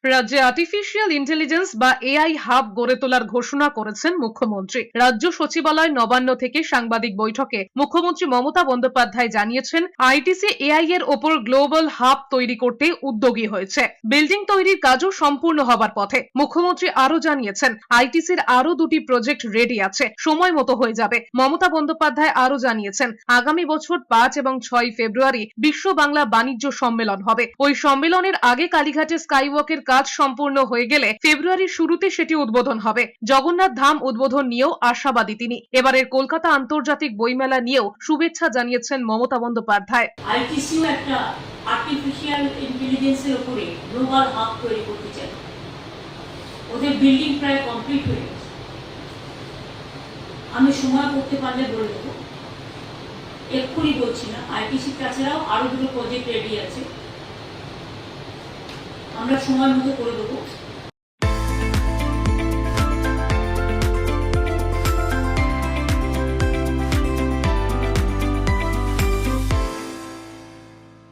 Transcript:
রাজ্যে artificial intelligence বা AI hub গড়ে তোলার ঘোষণা করেছেন মুখ্যমন্ত্রী। রাজ্য সচিবালয় নবান্ন থেকে সাংবাদিক বৈঠকে মুখ্যমন্ত্রী মমতা বন্দ্যোপাধ্যায় জানিয়েছেন, আইটিসি এআই এর ওপর গ্লোবাল হাব তৈরি করতে উদ্যোগী হয়েছে। বিল্ডিং তৈরির কাজও সম্পূর্ণ হবার পথে। মুখ্যমন্ত্রী আরো জানিয়েছেন, আইটিসির আরো 2টি প্রজেক্ট রেডি আছে, সময় মতো হয়ে যাবে। মমতা বন্দ্যোপাধ্যায় আরো জানিয়েছেন, আগামী বছর 5 এবং 6 ফেব্রুয়ারি বিশ্ব বাংলা বাণিজ্য সম্মেলন হবে। ওই সম্মেলনের আগে কালীঘাটে স্কাইওয়াকের কাজ সম্পূর্ণ হয়ে গেলে ফেব্রুয়ারির শুরুতে সেটি উদ্বোধন হবে। জগন্নাথ ধাম উদ্বোধন নিয়েও আশাবাদী তিনি। এবারের কলকাতা আন্তর্জাতিক বইমেলা নিয়েও শুভেচ্ছা জানিয়েছেন মমতা বন্দ্যোপাধ্যায়। আইটিসিও একটা আর্টিফিশিয়াল ইন্টেলিজেন্সের উপরে গ্লোবাল হাব তৈরি করতে চায়। ওদের বিল্ডিং প্রায় কমপ্লিট হয়ে গেছে। আমি সময় করতে পারলে বলে দেবো, এক্ষুনি বলছি না। আইটিসি তাছাড়াও আরো 2টো প্রজেক্ট রেডি আছে, আমরা সময় মতো করে দেবো।